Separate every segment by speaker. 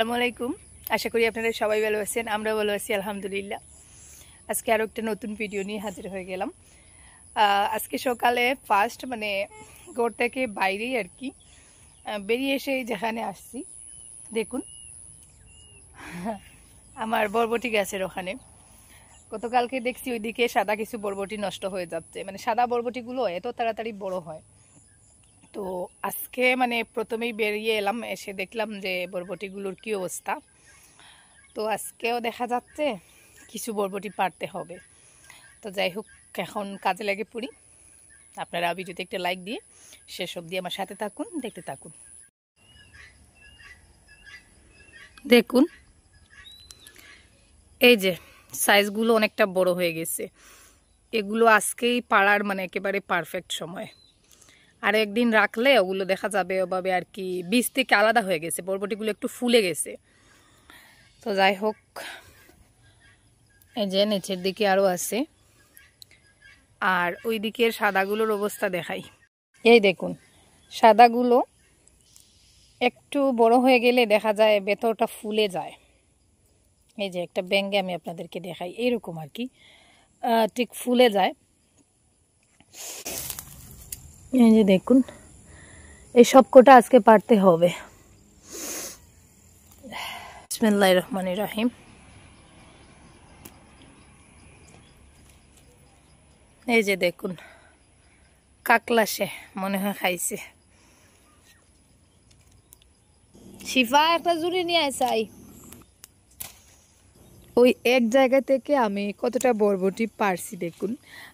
Speaker 1: আসসালামু আলাইকুম। আশা করি আপনারা সবাই ভালো আছেন। আমরা ভালো আছি আলহামদুলিল্লাহ। আজকে আরও একটা নতুন ভিডিও নিয়ে হাজির হয়ে গেলাম। আজকে সকালে ফার্স্ট ঘর থেকে বাইরেই আর কি বেরিয়ে এসে যেখানে আসছি দেখুন আমার বরবটি গাছের ওখানে গতকালকে দেখছি ওইদিকে সাদা কিছু বরবটি নষ্ট হয়ে যাচ্ছে। সাদা বরবটিগুলো এত তাড়াতাড়ি বড় হয়। তো আজকে প্রথমেই বেরিয়ে এলাম, এসে দেখলাম যে বরবটিগুলোর কি অবস্থা। তো আজকেও দেখা যাচ্ছে কিছু বরবটি পারতে হবে। তো যাই হোক, এখন কাজে লেগে পড়ি। আপনারা ভিডিওতে একটা লাইক দিয়ে শেষ অবধি আমার সাথে থাকুন, দেখতে থাকুন। দেখুন এই যে সাইজগুলো অনেকটা বড় হয়ে গেছে। এগুলো আজকেই পাড়ার একেবারে পারফেক্ট সময়। আর একদিন রাখলে ওগুলো দেখা যাবে ওভাবে আর কি বীজ থেকে আলাদা হয়ে গেছে, বরবটিগুলো একটু ফুলে গেছে। তো যাই হোক, এই যে নিচের দিকে আরও আছে। আর ওই দিকের সাদাগুলোর অবস্থা দেখাই। এই দেখুন, সাদাগুলো একটু বড় হয়ে গেলে দেখা যায় ভেতরটা ফুলে যায়। এই যে একটা ব্যাঙ্গে আমি আপনাদেরকে দেখাই, এইরকম আর কি ঠিক ফুলে যায়। এই যে দেখুন, এই সব কটা আজকে পারতে হবে। বিসমিল্লাহির রহমানির রহিম। এই যে দেখুন, কাকলাসে মনে হয় খাইছে। শিফা একটা জুড়ি নিয়ে আসাই। ওই এক জায়গা থেকে আমি কতটা বরবটি পারছি দেখুন।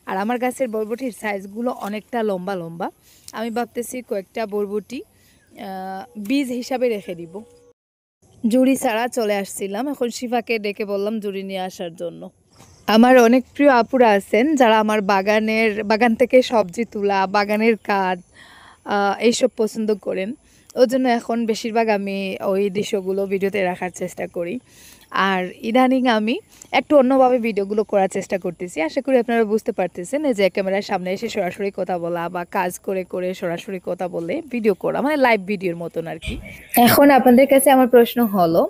Speaker 1: আর আমার গাছের বরবটির সাইজগুলো অনেকটা লম্বা লম্বা। আমি ভাবতেছি কয়েকটা বরবটি বীজ হিসাবে রেখে দিব। জুড়ি ছাড়া চলে আসছিলাম, এখন শিফাকে ডেকে বললাম জুড়ি নিয়ে আসার জন্য। আমার অনেক প্রিয় আপুরা আছেন যারা আমার বাগান থেকে সবজি তোলা, বাগানের কাজ এইসব পছন্দ করেন। ওই জন্য এখন বেশিরভাগ আমি ওই দৃশ্যগুলো ভিডিওতে রাখার চেষ্টা করি। আর ইদানিং আমি একটু অন্যভাবে ভিডিওগুলো করার চেষ্টা করতেছি। আশা করি আপনারা বুঝতে পারতেছেন যে ক্যামেরার সামনে এসে সরাসরি কথা বলা বা কাজ করে করে সরাসরি কথা বলে ভিডিও করা, লাইভ ভিডিওর মতন আর কি। এখন আপনাদের কাছে আমার প্রশ্ন হলো,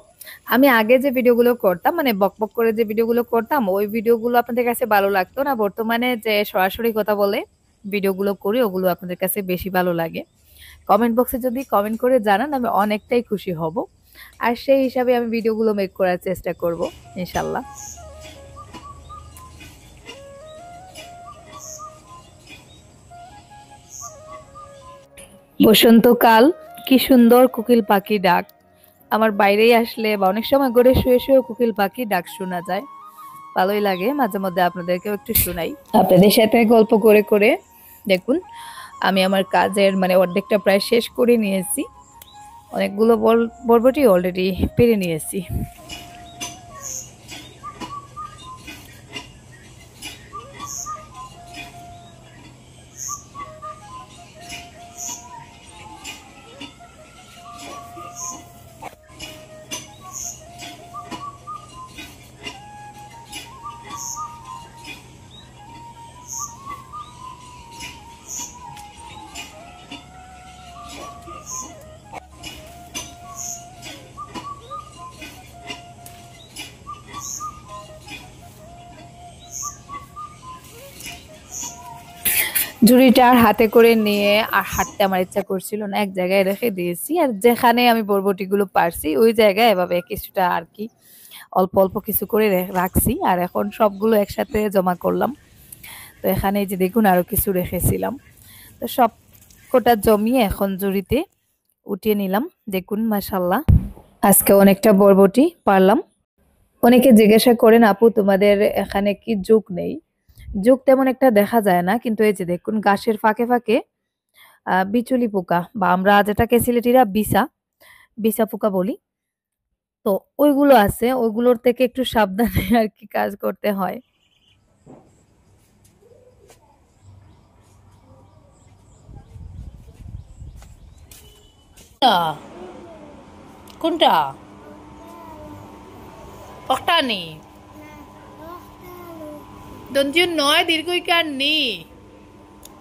Speaker 1: আমি আগে যে ভিডিওগুলো করতাম বকবক করে যে ভিডিওগুলো করতাম, ওই ভিডিওগুলো আপনাদের কাছে ভালো লাগতো না বর্তমানে যে সরাসরি কথা বলে ভিডিওগুলো করি ওগুলো আপনাদের কাছে বেশি ভালো লাগে? কমেন্ট বক্সে যদি কমেন্ট করে জানান আমি অনেকটাই খুশি হব। আর সেই হিসাবে আমি ভিডিওগুলো মেক করার চেষ্টা করব ইনশাল্লাহ। বসন্তকাল, কি সুন্দর কোকিল পাখি ডাক। আমার বাইরেই আসলে বা অনেক সময় ঘরে শুয়ে শুয়ে কোকিল পাখি ডাক শোনা যায়, ভালোই লাগে। মাঝে মধ্যে আপনাদেরকেও একটু শোনাই আপনাদের সাথে গল্প করে করে। দেখুন, আমি আমার কাজের অর্ধেকটা প্রায় শেষ করে নিয়েছি। অনেকগুলো বরবটি অলরেডি পেরে নিয়েছি। ঝুড়িটা আর হাতে করে নিয়ে আর হাঁটতে আমার ইচ্ছা করছিল না, এক জায়গায় রেখে দিয়েছি। আর যেখানে আমি বরবটিগুলো পারছি ওই জায়গায় এভাবে কিছুটা আর কি অল্প অল্প কিছু করে রাখছি। আর এখন সবগুলো একসাথে জমা করলাম। তো এখানে যে দেখুন আরো কিছু রেখেছিলাম, তো সব কোটা জমিয়ে এখন ঝুড়িতে উঠিয়ে নিলাম। দেখুন মাশাআল্লাহ, আজকে অনেকটা বরবটি পারলাম। অনেকে জিজ্ঞাসা করেন আপু তোমাদের এখানে কি যুগ নেই? যুগ তেমন একটা দেখা যায় না, কিন্তু এই যে দেখুন গাছের ফাঁকে ফাঁকে বিচুলি পোকা বা আমরা যেটাকে সিলেটিরা বিছা বিছা পোকা বলি, তো ওইগুলো আছে। ওইগুলোর থেকে একটু সাবধানে আর কি কাজ করতে হয়। কোনটা অক্টানি দন্তীয় নয় দীর্ঘইকার নি,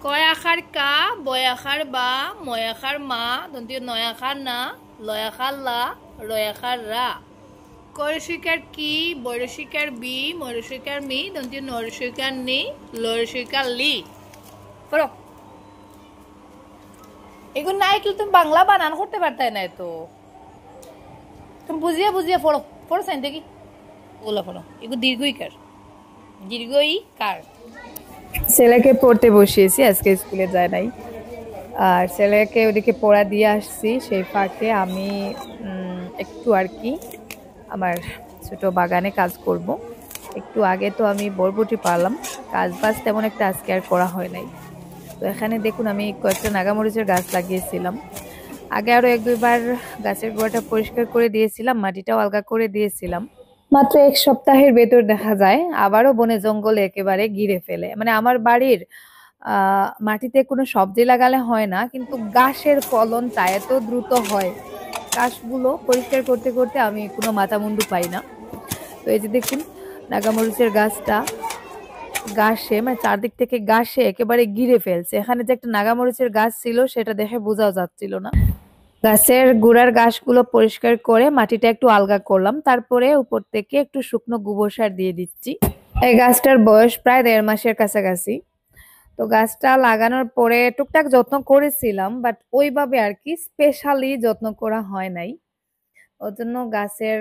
Speaker 1: কয় আখার কা, বয় আখার বা, ময় আখার মা, দন্তীয় নয় আখার না, লয় আখার লা, রয়াখার রা করশিকার কি বড়শিকার বি মরশিকার মি দন্তি নরশিকার নি লরশিকার লি পড়ো এগুলো নাই কি তুমি বাংলা বানান করতে পারতে না তো তুমি বুঝিয়ে বুঝিয়ে পড়ো পড়ো সাইন দেখি ওগুলো পড়ো এগুলো দীর্ঘই কার ছেলেকে পড়তে বসিয়েছি আজকে স্কুলে যায় নাই আর ছেলেকে ওদিকে পড়া দিয়ে আসছি সেই ফাঁকে আমি একটু আর কি আমার ছোট বাগানে কাজ করব একটু আগে তো আমি বরবটি পারলাম কাজ বাজ তেমন একটা আজকে আর করা হয় নাই তো এখানে দেখুন আমি কয়েকটা নাগামরিচের গাছ লাগিয়েছিলাম আগে আরো এক দুইবার গাছের গোড়াটা পরিষ্কার করে দিয়েছিলাম মাটিটাও আলগা করে দিয়েছিলাম মাত্র এক সপ্তাহের ভেতর দেখা যায় আবারও বনে জঙ্গলে একেবারে ঘিরে ফেলে মানে আমার বাড়ির মাটিতে কোনো সবজি লাগালে হয় না কিন্তু গাছের ফলনটা এত দ্রুত হয় গাছগুলো পরিষ্কার করতে করতে আমি কোনো মাথামুন্ডু পাই না তো এই যে দেখুন নাগামরিচের গাছটা গাছে মানে চারদিক থেকে গাছে একেবারে ঘিরে ফেলছে এখানে যে একটা নাগামরিচের গাছ ছিল সেটা দেখে বোঝাও যাচ্ছিল না গাছের গোড়ার গাছগুলো পরিষ্কার করে মাটিটা একটু আলগা করলাম তারপরে উপর থেকে একটু শুকনো গোবর সার দিয়ে দিচ্ছি এই গাছটার বয়স প্রায় 1.5 মাসের কাছাকাছি তো গাছটা লাগানোর পরে টুকটাক যত্ন করেছিলাম বাট ওইভাবে আর কি স্পেশালি যত্ন করা হয় নাই ওর জন্য গাছের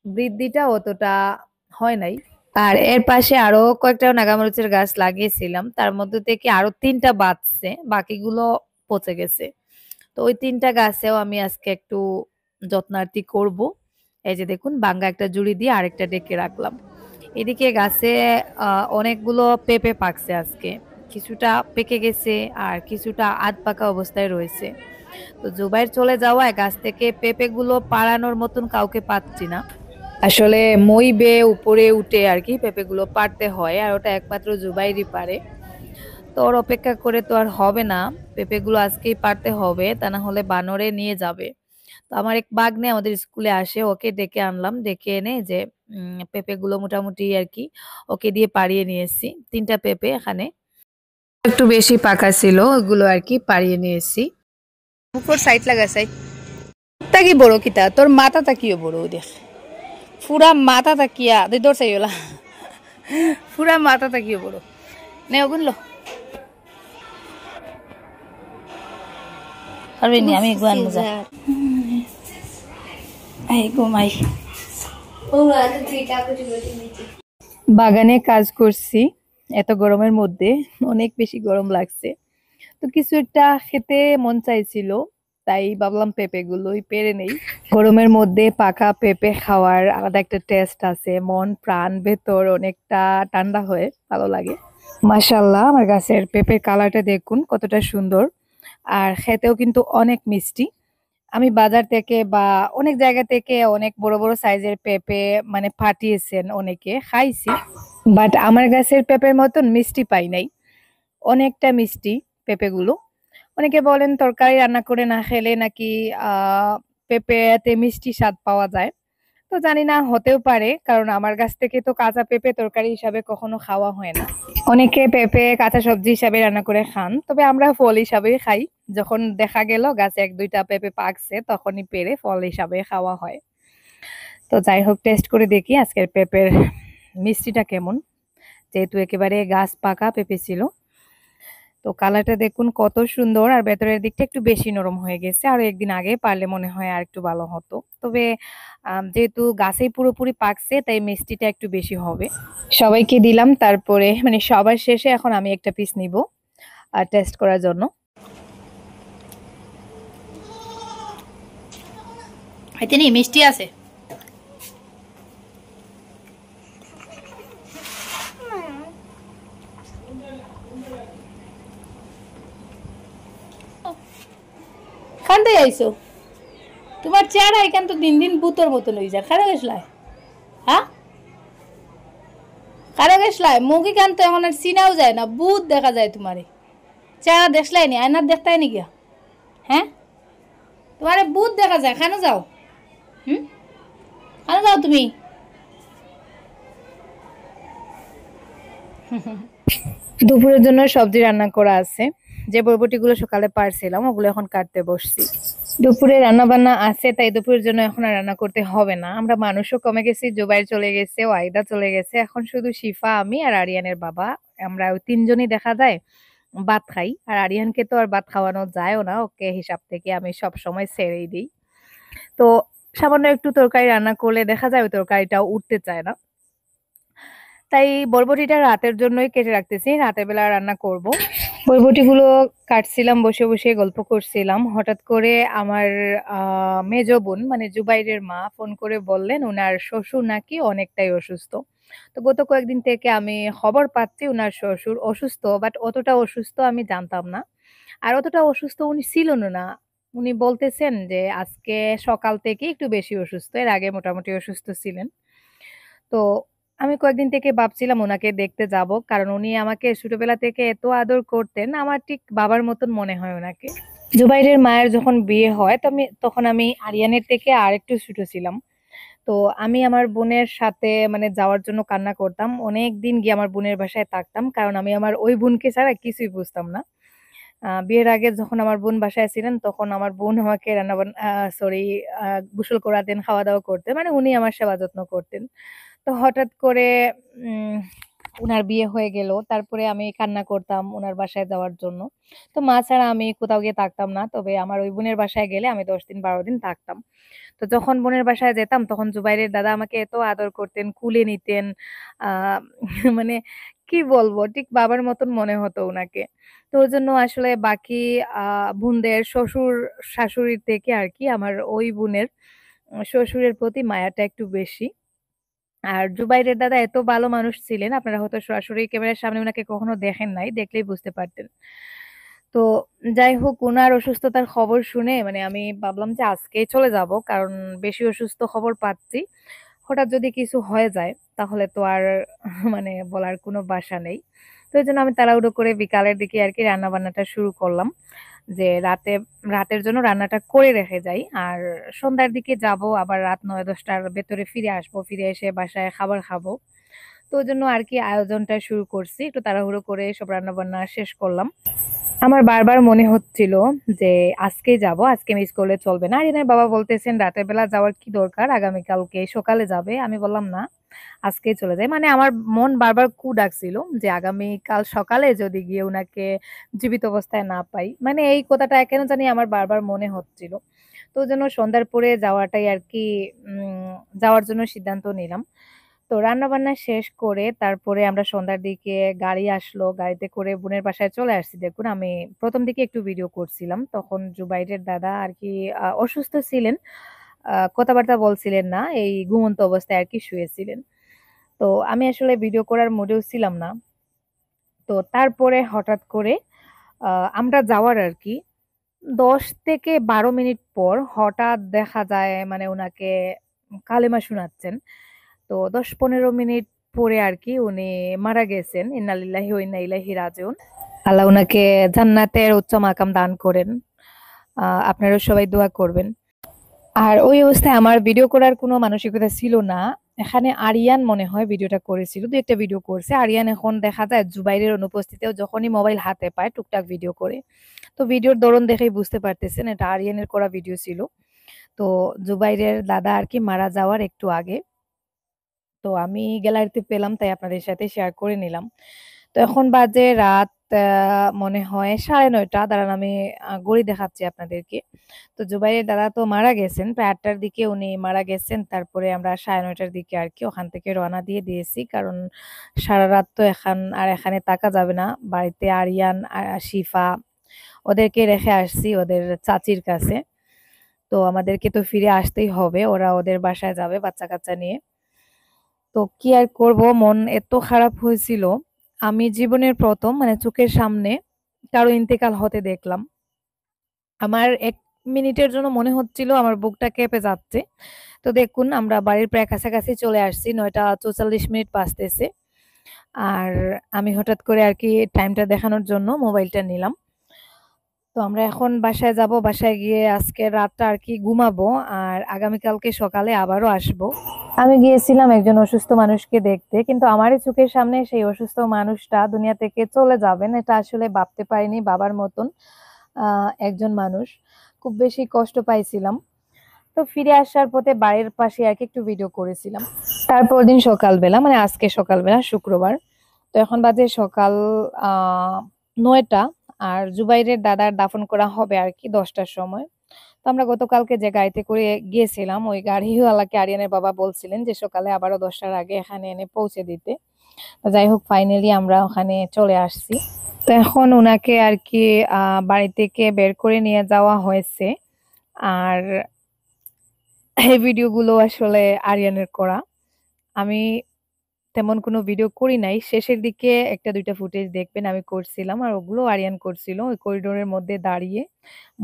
Speaker 1: বৃদ্ধিটা অতটা হয় নাই আর এর পাশে আরো কয়েকটা নাগামরিচের গাছ লাগিয়েছিলাম তার মধ্যে থেকে আরো 3টা বাঁচছে বাকিগুলো পচে গেছে তো ওই 3টা গাছেও আমি আজকে একটু যত্নার্থী করব এই যে দেখুন বাঙ্গা একটা জুড়ি দিয়ে আরেকটা ডেকে রাখলাম এদিকে গাছে অনেকগুলো পেঁপে পাকছে আজকে কিছুটা পেকে গেছে আর কিছুটা আধ পাকা অবস্থায় রয়েছে তো জুবাইর চলে যাওয়ায় গাছ থেকে পেঁপে গুলো পাড়ানোর মতন কাউকে পাচ্ছি না আসলে মই বেয়ে উপরে উঠে আর কি পেঁপে গুলো পাড়তে হয় আর ওটা একমাত্র জুবাইরই পারে তো ওর অপেক্ষা করে তো আর হবে না পেঁপে গুলো আজকেই পাড়তে হবে তা না হলে বানরে নিয়ে যাবে তো আমার এক বাগনে আমাদের স্কুলে আসে ওকে ডেকে আনলাম ডেকে এনে যে পেঁপে গুলো মোটামুটি আর কি ওকে দিয়ে পাড়িয়ে নিয়ে এসেছি 3টা পেঁপে এখানে একটু বেশি পাকা ছিল ওগুলো আর কি পাড়িয়ে নিয়ে এসেছি উপর সাইড লাগাছাই তা কি বড় কিতা তোর মাথা তাকিও বড় দেখ পুরা মাথা তাকিয়া তুই দৌড় চাইলা পুরা মাথা তাকিও বড় নে ওগুলো পারবি নি আমি গুয়ান মজা আই ঘুমাই বাগানে কাজ করছি এত গরমের মধ্যে অনেক বেশি গরম লাগছে তো কিছু একটা খেতে মন চাইছিল তাই ভাবলাম পেঁপে গুলোই পেরে নেই গরমের মধ্যে পাকা পেঁপে খাওয়ার আলাদা একটা টেস্ট আছে মন প্রাণ ভেতর অনেকটা ঠান্ডা হয়ে ভালো লাগে মাশাআল্লাহ আমার গাছের পেঁপের কালারটা দেখুন কতটা সুন্দর আর খেতেও কিন্তু অনেক মিষ্টি আমি বাজার থেকে বা অনেক জায়গা থেকে অনেক বড় বড় সাইজের পেঁপে মানে পাঠিয়েছেন অনেকে খাইছি বাট আমার গাছের পেঁপের মতন মিষ্টি পাই নাই অনেকটা মিষ্টি পেঁপেগুলো অনেকে বলেন তরকারি রান্না করে না খেলে নাকি পেঁপেতে মিষ্টি স্বাদ পাওয়া যায় তো জানি না হতেও পারে কারণ আমার গাছ থেকে তো কাঁচা পেঁপে তরকারি হিসাবে কখনো খাওয়া হয় না অনেকে পেঁপে কাঁচা সবজি হিসাবে রান্না করে খান তবে আমরা ফল হিসাবেই খাই যখন দেখা গেল গাছে 1-2টা পেঁপে পাকছে তখনই পেরে ফল হিসাবে খাওয়া হয় তো যাই হোক টেস্ট করে দেখি আজকের পেঁপের মিষ্টিটা কেমন যেহেতু একেবারে গাছ পাকা পেঁপে ছিল তো কালারটা দেখুন কত সুন্দর আর ভেতরের দিকটা একটু বেশি নরম হয়ে গেছে আর একদিন আগে পারলে মনে হয় আর একটু ভালো হতো তবে যেহেতু গাছেই পুরোপুরি পাকছে তাই মিষ্টিটা একটু বেশি হবে সবাইকে দিলাম তারপরে মানে সবার শেষে এখন আমি একটা পিস নিব আর টেস্ট করার জন্য এতে নি মিষ্টি আছে কান্দে আইছো তোমার চেহারা এখান তো দিন দিন ভূতর মতন হয়ে যায় খারাপ গেছলাই হ্যাঁ খারাপ গেছলাই মুখে কান তো এখন আর চিনাও যায় না ভূত দেখা যায় তোমারে চেহারা দেখলাই নি আয়নার দেখতাই নি গিয়া হ্যাঁ তোমারে ভূত দেখা যায় খানো যাও খানো যাও তুমি দুপুরের জন্য সবজি রান্না করা আছে যে বরবটিগুলো সকালে পারছিলাম ওগুলো এখন কাটতে বসছি দুপুরে রান্না বান্না আছে, তাই দুপুরের জন্য এখন আর রান্না করতে হবে না। আমরা মানুষও কমে গেছি, জুবাইর চলে গেছে, ওয়াইদা চলে গেছে, এখন শুধু শিফা, আমি আর আরিয়ানের বাবা। আমরা ওই তিনজনই দেখা যায় ভাত খাই। আর আরিয়ানকে তো আর ভাত খাওয়ানো যায়ও না, ওকে হিসাব থেকে আমি সব সময় ছেড়েই দিই। তো সামান্য একটু তরকারি রান্না করলে দেখা যায় ওই তরকারিটাও উঠতে চায় না। তাই বরবটিটা রাতের জন্যই কেটে রাখতেছি, রাতের বেলা রান্না করব। বরবটিগুলো কাটছিলাম, বসে বসে গল্প করছিলাম। হঠাৎ করে আমার মেজো বোন মানে জুবাইরের মা ফোন করে বললেন উনার শ্বশুর নাকি অনেকটাই অসুস্থ। তো গত কয়েকদিন থেকে আমি খবর পাচ্ছি উনার শ্বশুর অসুস্থ, বাট অতটা অসুস্থ আমি জানতাম না। আর অতটা অসুস্থ উনি ছিলেন না। উনি বলতেছেন যে আজকে সকাল থেকে একটু বেশি অসুস্থ, এর আগে মোটামুটি অসুস্থ ছিলেন। তো আমি কয়েকদিন থেকে ভাবছিলাম ওনাকে দেখতে যাব, কারণ উনি আমাকে ছোটবেলা থেকে এত আদর করতেন, আমার ঠিক বাবার মতন মনে হয় ওনাকে। জুবাইরের মায়ের যখন বিয়ে হয় তো তখন আমি আরিয়ানের থেকে আর একটু ছোট ছিলাম। তো আমি আমার বোনের সাথে মানে যাওয়ার জন্য কান্না করতাম, অনেক দিন গিয়ে আমার বোনের বাসায় থাকতাম, কারণ আমি আমার ওই বোনকে ছাড়া কিছুই বুঝতাম না। বিয়ের আগে যখন আমার বোন বাসায় ছিলেন তখন আমার বোন আমাকে রান্না বান্না সরি গোসল করাতেন, খাওয়া দাওয়া করতেন, মানে উনি আমার সেবা যত্ন করতেন। তো হঠাৎ করে উম উনার বিয়ে হয়ে গেল। তারপরে আমি কান্না করতাম উনার বাসায় যাওয়ার জন্য। তো মা ছাড়া আমি কোথাও গিয়ে থাকতাম না। তবে আমার ওই বোনের বাসায় গেলে আমি ১০ দিন ১২ দিন থাকতাম। তো যখন বোনের বাসায় যেতাম তখন জুবাইরের দাদা আমাকে এত আদর করতেন, কুলে নিতেন। আ মানে কি বলবো? ঠিক বাবার মতন মনে হতো উনাকে। তো ওইজন্য আসলে বাকি আ বোনদের শ্বশুর শাশুড়ির থেকে আরকি আমার ওই বোনের শ্বশুরের প্রতি মায়াটা একটু বেশি। আর জুবাইরের দাদা এত ভালো মানুষ ছিলেন, আপনারা হয়তো সরাসরি ক্যামেরার সামনে উনাকে কখনো দেখেন নাই, দেখলেই বুঝতে পারতেন। তো যাই হোক, উনার অসুস্থতার খবর শুনে মানে আমি ভাবলাম যে আজকেই চলে যাব, কারণ বেশি অসুস্থ খবর পাচ্ছি। হঠাৎ যদি কিছু হয়ে যায় তাহলে তো আর মানে বলার কোনো ভাষা নেই। তো এইজন্য আমি তাড়াহুড়ো করে বিকালের দিকে আরকি রান্না বান্নাটা শুরু করলাম। যে রাতের জন্য রান্নাটা করে রেখে যাই। আর সন্ধ্যার দিকে যাব, আবার রাত ৯-১০টার ভেতরে ফিরে আসবো। ফিরে এসে বাসায় খাবার খাবো। তো ওইজন্য আরকি আয়োজনটা শুরু করছি। একটু তাড়াহুড়ো করে সব রান্নাবান্না শেষ করলাম। আমার বারবার মনে হচ্ছিল যে আজকেই যাবো, আজকে মিস করলে চলবে না। আরিনের বাবা বলতেছেন রাতের বেলা যাওয়ার কি দরকার? আগামীকালকে সকালে যাবে। আমি বললাম না, আজকেই চলে যাই। মানে আমার মন বারবার কু ডাকছিল যে আগামীকাল সকালে যদি গিয়ে উনাকে জীবিত অবস্থায় না পাই। মানে এই কথাটা কেন জানি আমার বারবার মনে হচ্ছিল। তো ওইজন্য সন্ধ্যার পরে যাওয়াটাই আরকি যাওয়ার জন্য সিদ্ধান্ত নিলাম। তো রান্নাবান্না শেষ করে তারপরে আমরা সন্ধ্যার দিকে গাড়ি আসলো। গাড়িতে করে বোনের বাসায় চলে আসছি। দেখুন আমি ১ম দিকে একটু ভিডিও করছিলাম। তখন জুবাইরের দাদা আরকি অসুস্থ ছিলেন। কথাবার্তা বলছিলেন না। এই ঘুমন্ত অবস্থায় আরকি শুয়েছিলেন। তো আমি আসলে ভিডিও করার মুডেও ছিলাম না। তো তারপরে হঠাৎ করে আ আমরা যাওয়ার আরকি ১০ থেকে ১২ মিনিট পর হঠাৎ দেখা যায় মানে উনাকে কালেমা শোনাচ্ছেন। তো ১০-১৫ মিনিট পরে আরকি উনি মারা গেছেন। ইন্না লিল্লাহি ওয়া ইন্না ইলাইহি রাজিউন। আল্লাহ উনাকে জান্নাতের উচ্চ মাকাম দান করেন। আপনারাও সবাই দোয়া করবেন। আর ওই অবস্থায় আমার ভিডিও করার কোনো মানসিকতা ছিল না। এখানে আরিয়ান মনে হয় ভিডিওটা করেছিল। ২ ১ টা ভিডিও করছে। আরিয়ান এখন দেখা যায় জুবাইরের অনুপস্থিতিতেও যখনই মোবাইল হাতে পায় টুকটাক ভিডিও করে। তো ভিডিওর ধরন দেখেই বুঝতে পারতেছেন এটা আরিয়ানের করা ভিডিও ছিল। তো জুবাইরের দাদা আরকি মারা যাওয়ার একটু আগে। তো আমি গ্যালারিতে পেলাম তাই আপনাদের সাথে শেয়ার করে নিলাম। তো এখন বাজে রাত মনে হয় ৯:৩০। দাঁড়ান আমি ঘড়ি দেখাচ্ছি আপনাদেরকে। তো জুবাইরের দাদা তো মারা গেছেন। প্রায় ৮টার দিকে উনি মারা গেছেন। তারপরে আমরা ৯:৩০টার দিকে আরকি ওখান থেকে রওনা দিয়ে দিয়েছি। কারণ সারারাত তো এখানে থাকা যাবে না। বাড়িতে আরিয়ান, শিফা ওদেরকে রেখে আসছি ওদের চাচির কাছে। তো আমাদেরকে তো ফিরে আসতেই হবে। ওরা ওদের বাসায় যাবে বাচ্চা-কাচ্চা নিয়ে। তো কি আর করব, মন এত খারাপ হয়েছিল। আমি জীবনের ১ম মানে চোখের সামনে কারো ইন্তেকাল হতে দেখলাম। আমার ১ মিনিটের জন্য মনে হচ্ছিল আমার বুকটা কেঁপে যাচ্ছে। তো দেখুন আমরা বাড়ির প্রায় কাছাকাছি চলে আসছি। ৯:৪৪ বাজতেছে। আর আমি হঠাৎ করে আরকি টাইমটা দেখানোর জন্য মোবাইলটা নিলাম। তো আমরা এখন বাসায় যাব। বাসায় গিয়ে আজকের রাতটা আরকি ঘুমাবো। আর আগামীকালকে সকালে আবারও আসবো। আমি গিয়েছিলাম একজন অসুস্থ মানুষকে দেখতে। কিন্তু আমারই চোখের সামনে সেই অসুস্থ মানুষটা দুনিয়া থেকে চলে যাবেন এটা আসলে ভাবতে পারিনি বাবার মতন একজন মানুষ। খুব বেশি কষ্ট পাইছিলাম। তো ফিরে আসার পথে বাড়ির পাশে আর কি একটু ভিডিও করেছিলাম। তারপর দিন সকালবেলা মানে আজকে সকালবেলা শুক্রবার, তো এখন বাজে সকাল 9টা। আর জুবাইরের দাদার দাফন করা হবে আর কি 10টার সময়। তো আমরা গতকালকে যে গাড়িতে করে গিয়েছিলাম ওই গাড়িওয়ালাকে আরিয়ানের বাবা বলছিলেন যে সকালে আবারও 10টার আগে এখানে এনে পৌঁছে দিতে। তো যাই হোক ফাইনালি আমরা ওখানে চলে আসছি। তো এখন ওনাকে আর কি বাড়ি থেকে বের করে নিয়ে যাওয়া হয়েছে। আর এই ভিডিওগুলো আসলে আরিয়ানের করা। আমি তেমন কোনো ভিডিও করি নাই। শেষের দিকে 1টা 2টা ফুটেজ দেখবেন আমি করছিলাম। আর ওগুলো আরিয়ান করছিল। ওই করিডোরের মধ্যে দাঁড়িয়ে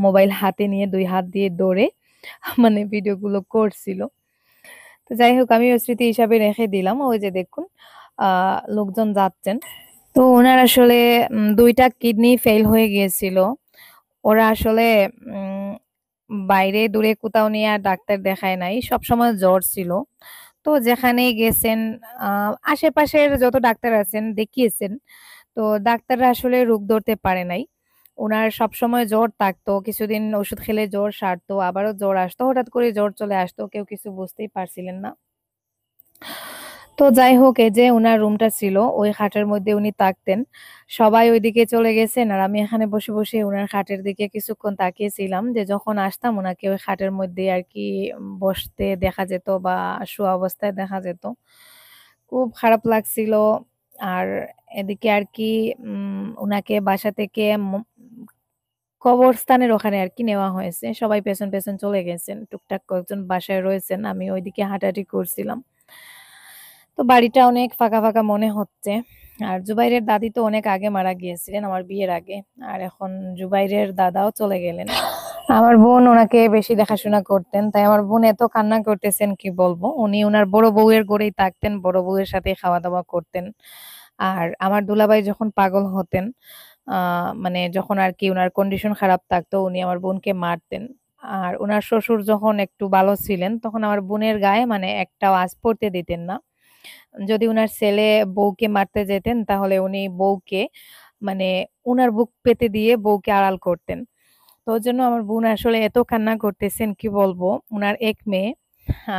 Speaker 1: মোবাইল হাতে নিয়ে 2 হাত দিয়ে ধরে মানে ভিডিওগুলো করছিল। তো যাই হোক আমি ওই স্মৃতি হিসাবে রেখে দিলাম। ওই যে দেখুন লোকজন যাচ্ছেন। তো ওনার আসলে 2টা কিডনি ফেল হয়ে গিয়েছিল। ওরা আসলে উম বাইরে দূরে কোথাও নিয়ে আর ডাক্তার দেখায় নাই। সবসময় জ্বর ছিল। তো যেখানেই গেছেন আশেপাশের যত ডাক্তার আছেন দেখিয়েছেন। তো ডাক্তাররা আসলে রোগ ধরতে পারে নাই। উনার সবসময় জ্বর থাকতো। কিছুদিন ওষুধ খেলে জ্বর সারতো, আবারও জ্বর আসতো। হঠাৎ করে জ্বর চলে আসতো। কেউ কিছু বুঝতেই পারছিলেন না। তো যাই হোক এই যে উনার রুমটা ছিল ওই খাটের মধ্যে উনি থাকতেন। সবাই ওইদিকে চলে গেছেন আর আমি এখানে বসে বসে উনার খাটের দিকে কিছুক্ষণ তাকিয়েছিলাম যে যখন আসতাম উনাকে ওই খাটের মধ্যে আর কি বসতে দেখা যেত বা শোয়া অবস্থায় দেখা যেত। খুব খারাপ লাগছিল। আর এদিকে আর কি উনাকে বাসা থেকে কবরস্থানের ওখানে আর কি নেওয়া হয়েছে। সবাই পেছন পেছন চলে গেছেন। টুকটাক কয়েকজন বাসায় রয়েছেন। আমি ওইদিকে হাঁটাহাঁটি করছিলাম। তো বাড়িটা অনেক ফাঁকা ফাঁকা মনে হচ্ছে। আর জুবাইরের দাদি তো অনেক আগে মারা গিয়েছিলেন আমার বিয়ের আগে। আর এখন জুবাইরের দাদাও চলে গেলেন। আমার বোন ওনাকে বেশি দেখাশোনা করতেন। তাই আমার বোন এত কান্না করতেছেন কি বলবো। উনি উনার বড় বউয়ের ঘরেই থাকতেন, বড় বউয়ের সাথে খাওয়া-দাওয়া করতেন। আর আমার দুলাভাই যখন পাগল হতেন, মানে যখন আর কি উনার কন্ডিশন খারাপ থাকতো উনি আমার বোনকে মারতেন। আর উনার শ্বশুর যখন একটু ভালো ছিলেন তখন আমার বোনের গায়ে মানে একটাও আঁচ পড়তে দিতেন না। যদি উনার ছেলে বউকে মারতে যেতেন তাহলে উনি বউকে মানে উনার বুক পেতে দিয়ে বউকে আড়াল করতেন। তো ওর জন্য আমার বোন আসলে এত কান্না করতেছেন কি বলবো। উনার এক মেয়ে।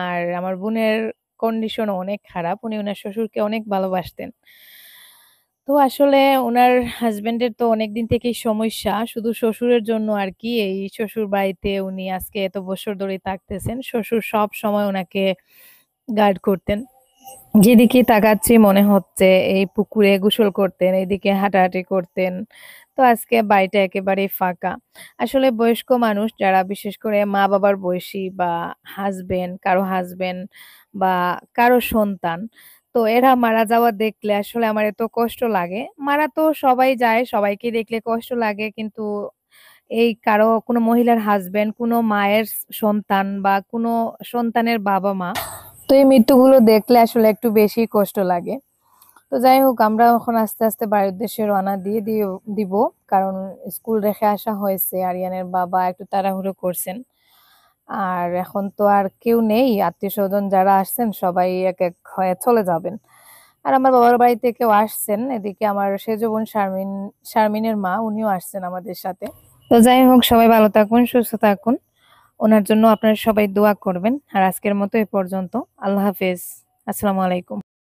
Speaker 1: আর আমার বোনের কন্ডিশনও অনেক খারাপ। উনি উনার শ্বশুরকে অনেক ভালোবাসতেন। তো আসলে উনার হাসব্যান্ডের তো অনেকদিন থেকেই সমস্যা। শুধু শ্বশুরের জন্য আরকি এই শ্বশুর বাড়িতে উনি আজকে এত বছর ধরে থাকতেছেন। শ্বশুর সবসময় উনাকে গার্ড করতেন। যেদিকে তাকাচ্ছি মনে হচ্ছে এই পুকুরে গোসল করতেন, এইদিকে হাঁটাহাঁটি করতেন। তো আজকে বাড়িটা একেবারেই ফাঁকা। আসলে বয়স্ক মানুষ যারা বিশেষ করে মা-বাবার বয়সী বা কারো হাসব্যান্ড বা কারো সন্তান, তো এরা মারা যাওয়া দেখলে আসলে আমার এত কষ্ট লাগে। মারা তো সবাই যায়, সবাইকে দেখলে কষ্ট লাগে। কিন্তু এই কারো কোনো মহিলার হাসব্যান্ড, কোনো মায়ের সন্তান বা কোনো সন্তানের বাবা-মা, তো এই মৃত্যুগুলো দেখলে আসলে একটু বেশি কষ্ট লাগে। তো যাই হোক আমরা এখন আস্তে আস্তে বাড়ির উদ্দেশ্যে রওনা দিব। কারণ স্কুল রেখে আসা হয়েছে। আরিয়ানের বাবা একটু তাড়াহুড়ো করছেন। আর এখন তো আর কেউ নেই। আত্মীয়স্বজন যারা আসছেন সবাই এক এক হয়ে চলে যাবেন। আর আমার বাবার বাড়ি থেকেও আসছেন। এদিকে আমার সেজ বোন শারমিনের মা উনিও আসছেন আমাদের সাথে। তো যাই হোক সবাই ভালো থাকুন, সুস্থ থাকুন। ওনার জন্য আপনারা সবাই দোয়া করবেন। আর আজকের মতো এ পর্যন্ত। আল্লাহ হাফেজ। আসসালামু আলাইকুম।